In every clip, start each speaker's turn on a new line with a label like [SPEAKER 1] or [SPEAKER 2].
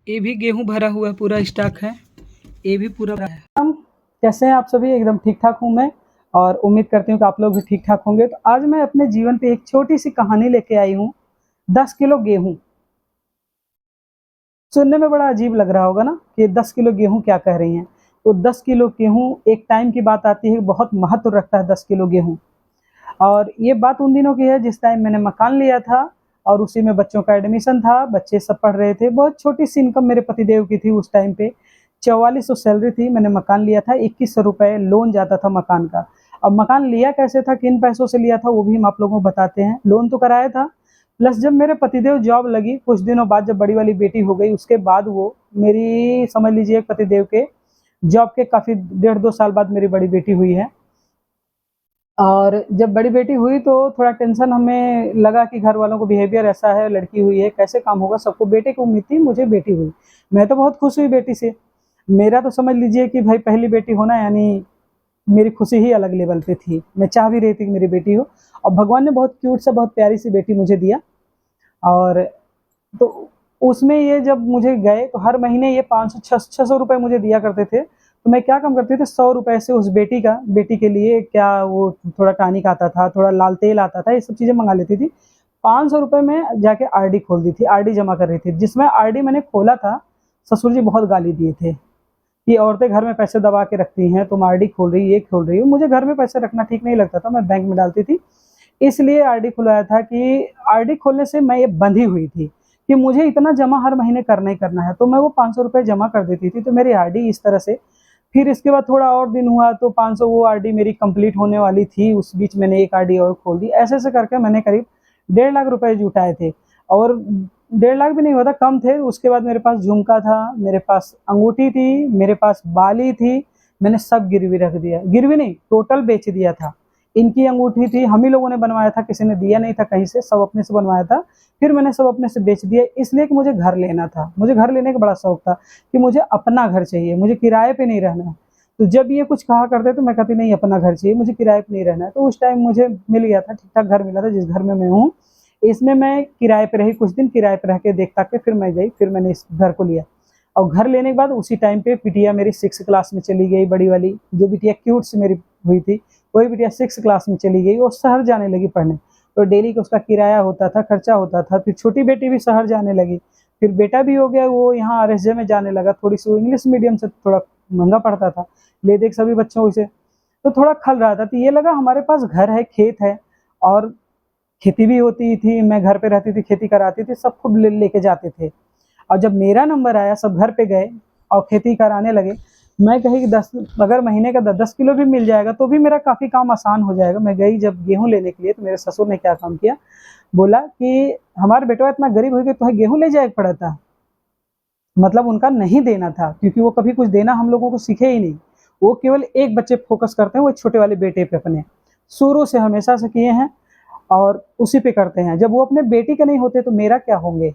[SPEAKER 1] ये भी गेहूँ भरा हुआ पूरा स्टॉक है, ये भी पूरा भरा है।
[SPEAKER 2] हम कैसे हैं आप सभी? एकदम ठीक-ठाक हूँ मैं और उम्मीद करती हूँ कि आप लोग भी ठीक-ठाक होंगे। तो आज मैं अपने जीवन पे एक छोटी-सी कहानी लेके आई हूँ, 10 किलो गेहूँ। सुनने में बड़ा अजीब लग रहा होगा ना कि 10 किलो गेहूँ क्या कह रही हैं? तो 10 किलो गेहूँ एक टाइम की बात आती है, बहुत महत्व रखता है 10 किलो गेहूँ। और ये बात उन दिनों की है जिस टाइम मैंने मकान लिया था और उसी में बच्चों का एडमिशन था, बच्चे सब पढ़ रहे थे। बहुत छोटी-सी इनकम मेरे पतिदेव की थी उस टाइम पे, 4400 सैलरी थी, मैंने मकान लिया था, 2100 रुपए लोन जाता था मकान का। अब मकान लिया कैसे था, किन पैसों से लिया था, वो भी हम आप लोगों को बताते हैं। लोन तो कराया था, प्लस जब मेरे पतिदेव जॉब लगी, कुछ दिनों बाद जब बड़ी वाली बेटी हो गई, उसके बाद वो मेरी समझ लीजिए पतिदेव के जॉब के काफ़ी 1.5-2 साल बाद मेरी बड़ी बेटी हुई है। और जब बड़ी बेटी हुई तो थोड़ा टेंशन हमें लगा कि घर वालों को बिहेवियर ऐसा है, लड़की हुई है, कैसे काम होगा? सबको बेटे की उम्मीद थी, मुझे बेटी हुई। मैं तो बहुत खुश हुई बेटी से। मेरा तो समझ लीजिए कि भाई पहली बेटी होना यानी मेरी खुशी ही अलग लेवल पे थी। मैं चाह भी रही थी कि मेरी बेटी हो और भगवान ने बहुत क्यूट सा, बहुत प्यारी सी बेटी मुझे दिया। और तो उसमें ये जब मुझे गए तो हर महीने ये 500 600 रुपए मुझे दिया करते थे। तो मैं क्या काम करती थी, 100 रुपए से उस बेटी के लिए क्या वो थोड़ा टॉनिक आता था, थोड़ा लाल तेल आता था, ये सब चीज़ें मँगा लेती थी। 500 रुपए में जाके आरडी खोल दी थी, आरडी जमा कर रही थी। जिसमें आरडी मैंने खोला था, ससुर जी बहुत गाली दिए थे कि औरतें घर में पैसे दबा के रखती हैं, तुम आरडी खोल रही हो, ये खोल रही हो। मुझे घर में पैसे रखना ठीक नहीं लगता था, मैं बैंक में डालती थी। इसलिए आरडी खुलवाया था कि आरडी खोलने से मैं ये बंधी हुई थी कि मुझे इतना जमा हर महीने करना ही करना है। तो मैं वो 500 रुपए जमा कर देती थी, तो मेरी आरडी इस तरह से। फिर इसके बाद थोड़ा और दिन हुआ तो 500 वो आरडी मेरी कंप्लीट होने वाली थी, उस बीच मैंने एक आरडी और खोल दी। ऐसे-ऐसे करके मैंने करीब 1.5 लाख रुपए जुटाए थे और 1.5 लाख भी नहीं हुआ था, कम थे। उसके बाद मेरे पास झुमका था, मेरे पास अंगूठी थी, मेरे पास बाली थी, मैंने सब गिरवी रख दिया। गिरवी नहीं, टोटल बेच दिया था। इनकी अंगूठी थी, हम ही लोगों ने बनवाया था, किसी ने दिया नहीं था कहीं से, सब अपने से बनवाया था। फिर मैंने सब अपने से बेच दिया इसलिए कि मुझे घर लेना था। मुझे घर लेने का बड़ा शौक था कि मुझे अपना घर चाहिए, मुझे किराए पे नहीं रहना है। तो जब ये कुछ कहा करते तो मैं कहती नहीं, अपना घर चाहिए, मुझे किराए पे नहीं रहना है। तो उस टाइम मुझे मिल गया था, ठीक-ठाक घर मिला था जिस घर में मैं हूँ। इसमें मैं किराए पे रही, कुछ दिन किराए पे रह के देख-दाख के फिर मैं गई, फिर मैंने इस घर को लिया। और घर लेने के बाद उसी टाइम पे बिटिया मेरी 6 क्लास में चली गई, बड़ी वाली, जो बिटिया क्यूट सी मेरी हुई थी, वही बिटिया 6 क्लास में चली गई, वो शहर जाने लगी पढ़ने। तो डेली का उसका किराया होता था, खर्चा होता था। फिर छोटी बेटी भी शहर जाने लगी, फिर बेटा भी हो गया, वो यहाँ आरएसजे में जाने लगा। थोड़ी-सी वो इंग्लिश मीडियम से थोड़ा महँगा पड़ता था, ले-दे सभी बच्चों से, तो थोड़ा खल रहा था। तो ये लगा हमारे पास घर है, खेत है और खेती भी होती थी, मैं घर पे रहती थी, खेती कराती थी, सब खुद लेके जाते थे। और जब मेरा नंबर आया, सब घर पे गए और खेती कराने लगे। मैं कही कि 10 अगर महीने का 10-10 किलो भी मिल जाएगा तो भी मेरा काफ़ी काम आसान हो जाएगा। मैं गई जब गेहूँ लेने के लिए तो मेरे ससुर ने क्या काम किया, बोला कि हमारा बेटवा इतना गरीब हो कि तुम्हें गेहूँ ले जाए पड़ता। मतलब उनका नहीं देना था क्योंकि वो कभी कुछ देना हम लोगों को सीखे ही नहीं। वो केवल एक बच्चे पे फ़ोकस करते हैं, वो छोटे वाले बेटे पे अपने। शुरू से हमेशा से किए हैं और उसी पे करते हैं। जब वो अपने बेटी के नहीं होते तो मेरा क्या होंगे?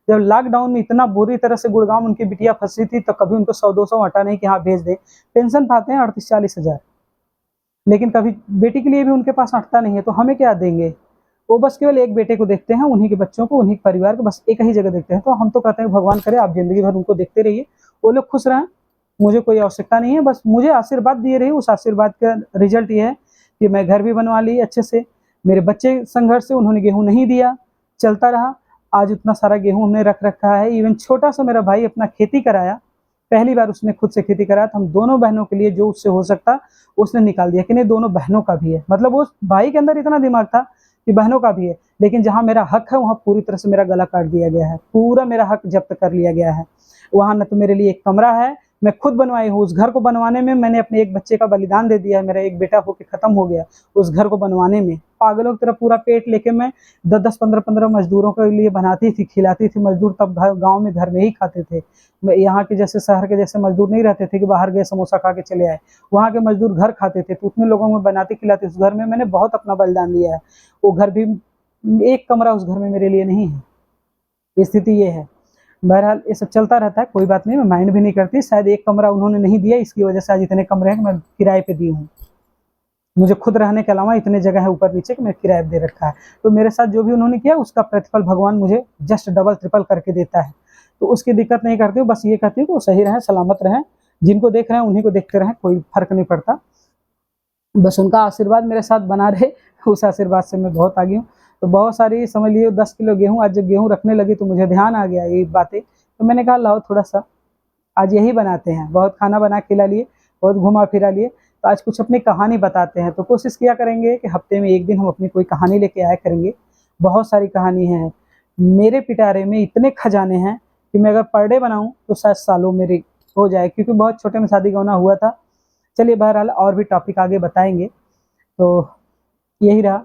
[SPEAKER 2] जब लॉकडाउन में इतना बुरी तरह से गुड़गाँव उनकी बिटिया फँसी थी, तो कभी उनको 100-200 हटा नहीं कि हाँ भेज दें। पेंशन पाते हैं 38-40 हज़ार, लेकिन कभी बेटी के लिए भी उनके पास अटता नहीं है, तो हमें क्या देंगे? वो बस केवल एक बेटे को देखते हैं, उन्हीं के बच्चों को, उन्हीं के परिवार को बस एक ही जगह देखते हैं। तो हम तो कहते हैं भगवान करे आप ज़िंदगी भर उनको देखते रहिए, वो लोग खुश रहें, मुझे कोई आवश्यकता नहीं है, बस मुझे आशीर्वाद दिए रहिए। उस आशीर्वाद का रिज़ल्ट ये है कि मैं घर भी बनवा ली अच्छे से, मेरे बच्चे संघर्ष से उन्होंने गेहूँ नहीं दिया, चलता रहा। आज उतना सारा गेहूँ हमने रख रखा है। इवन छोटा-सा मेरा भाई अपना खेती कराया, पहली बार उसने खुद से खेती कराया, तो हम दोनों बहनों के लिए जो उससे हो सकता उसने निकाल दिया कि नहीं, दोनों बहनों का भी है। मतलब उस भाई के अंदर इतना दिमाग था कि बहनों का भी है, लेकिन जहाँ मेरा हक है वहाँ पूरी तरह से मेरा गला काट दिया गया है, पूरा मेरा हक जब्त कर लिया गया है। वहाँ न तो मेरे लिए एक कमरा है, मैं खुद बनवाई हूँ, उस घर को बनवाने में मैंने अपने एक बच्चे का बलिदान दे दिया है, मेरा एक बेटा होके खत्म हो गया उस घर को बनवाने में। पागलों की तरह पूरा पेट लेके मैं 10-10, 15-15 मज़दूरों के लिए बनाती थी, खिलाती थी। मज़दूर तब गाँव में घर में ही खाते थे। मैं यहाँ के जैसे शहर के जैसे मज़दूर नहीं रहते थे कि बाहर गए समोसा खा के चले आए। वहाँ के मज़दूर घर खाते थे, तो उतने लोगों में बनाती-खिलाती उस घर में मैंने बहुत अपना बलिदान दिया है। वो घर भी, एक कमरा उस घर में मेरे लिए नहीं है, स्थिति ये है। बहरहाल ये सब चलता रहता है, कोई बात नहीं, मैं माइंड भी नहीं करती। शायद एक कमरा उन्होंने नहीं दिया, इसकी वजह से आज इतने कमरे हैं कि मैं किराए पे दी हूँ। मुझे खुद रहने के अलावा इतने जगह है ऊपर-नीचे कि मैं किराए पे दे रखा है। तो मेरे साथ जो भी उन्होंने किया उसका प्रतिफल भगवान मुझे जस्ट डबल ट्रिपल करके देता है। तो उसकी दिक्कत नहीं करती हूँ, बस ये कहती हूँ कि वो सही रहें, सलामत रहें, जिनको देख रहे हैं उन्हीं को देखते रहें, कोई फ़र्क नहीं पड़ता। बस उनका आशीर्वाद मेरे साथ बना रहे, उस आशीर्वाद से मैं बहुत आगे हूँ। तो बहुत सारी समझ लीजिए 10 किलो गेहूँ, आज जब गेहूँ रखने लगी तो मुझे ध्यान आ गया ये बातें, तो मैंने कहा लाओ थोड़ा-सा आज यही बनाते हैं। बहुत खाना बना के खिला लिए, बहुत घुमा-फिरा लिए, तो आज कुछ अपनी कहानी बताते हैं। तो कोशिश किया करेंगे कि हफ्ते में 1 दिन हम अपनी कोई कहानी लेके आया करेंगे। बहुत सारी कहानी है। मेरे पिटारे में इतने खजाने हैं कि मैं अगर पर डे बनाऊँ तो शायद सालों मेरे हो जाए, क्योंकि बहुत छोटे में शादी-गौना हुआ था। चलिए बहरहाल और भी टॉपिक आगे बताएँगे। तो यही रहा,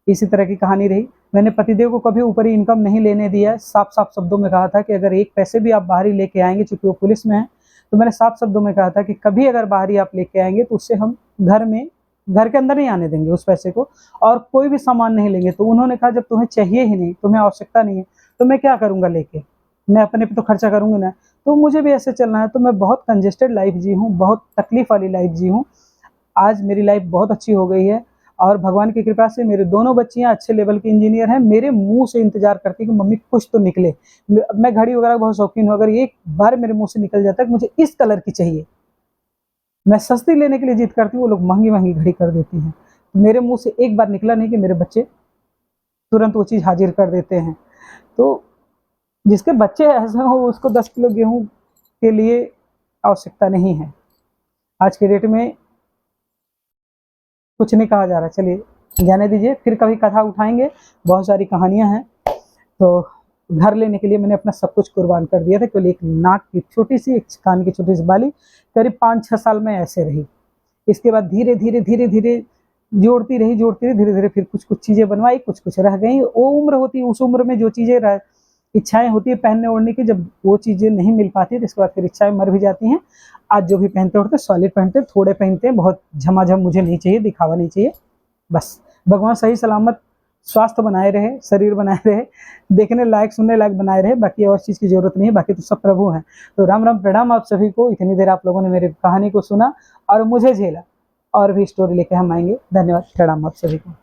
[SPEAKER 2] इसी तरह की कहानी रही। मैंने पतिदेव को कभी ऊपरी इनकम नहीं लेने दिया, साफ-साफ शब्दों में कहा था कि अगर 1 पैसे भी आप बाहरी लेके आएँगे, चूँकि वो पुलिस में हैं, तो मैंने साफ शब्दों में कहा था कि कभी अगर बाहरी आप लेके आएँगे तो उससे हम घर के अंदर नहीं आने देंगे उस पैसे को, और कोई भी सामान नहीं लेंगे। तो उन्होंने कहा जब तुम्हें चाहिए ही नहीं, तुम्हें आवश्यकता नहीं है, तो मैं क्या करूँगा लेके? मैं अपने पे तो खर्चा करूँगी ना। तो मुझे भी ऐसे चलना है, तो मैं बहुत कंजेस्टेड लाइफ़ जी हूँ, बहुत तकलीफ़ वाली लाइफ़ जी हूँ। आज मेरी लाइफ़ बहुत अच्छी हो गई है और भगवान की कृपा से मेरे दोनों बच्चियाँ अच्छे लेवल की इंजीनियर हैं। मेरे मुँह से इंतज़ार करती हैं कि मम्मी कुछ तो निकले। मैं घड़ी वगैरह का बहुत शौकीन हूँ, अगर एक बार मेरे मुँह से निकल जाता है कि मुझे इस कलर की चाहिए, मैं सस्ती लेने के लिए ज़िद करती हूँ, वो लोग महँगी-महँगी घड़ी कर देती हैं। मेरे मुँह से एक बार निकला नहीं कि मेरे बच्चे तुरंत वो चीज़ हाज़िर कर देते हैं। तो जिसके बच्चे ऐसे हों उसको 10 किलो गेहूँ के लिए आवश्यकता नहीं है। आज के डेट में कुछ नहीं कहा जा रहा, चलिए जाने दीजिए, फिर कभी कथा उठाएँगे, बहुत सारी कहानियाँ हैं। तो घर लेने के लिए मैंने अपना सब कुछ कुर्बान कर दिया था, केवल एक नाक की छोटी-सी, एक कान की छोटी-सी बाली, करीब 5-6 साल मैं ऐसे रही। इसके बाद धीरे-धीरे जोड़ती रही, धीरे-धीरे फिर कुछ-कुछ चीज़ें बनवाई, कुछ-कुछ रह गईं। वो उम्र होती है, उस उम्र में जो चीज़ें इच्छाएँ होती है पहनने-ओढ़ने की, जब वो चीज़ें नहीं मिल पाती है तो इसके बाद फिर इच्छाएँ मर भी जाती हैं। आज जो भी पहनते-ओढ़ते सॉलिड पहनते हैं, थोड़े पहनते हैं, बहुत झमाझम मुझे नहीं चाहिए, दिखावा नहीं चाहिए। बस भगवान सही सलामत स्वास्थ्य बनाए रहे, शरीर बनाए रहे, देखने लायक, सुनने लायक बनाए रहे, बाकी और चीज़ की ज़रूरत नहीं है, बाकी तो सब प्रभु हैं। तो राम-राम प्रणाम आप सभी को, इतनी देर आप लोगों ने मेरी कहानी को सुना और मुझे झेला, और भी स्टोरी लेके हम आएँगे। धन्यवाद, प्रणाम आप सभी को।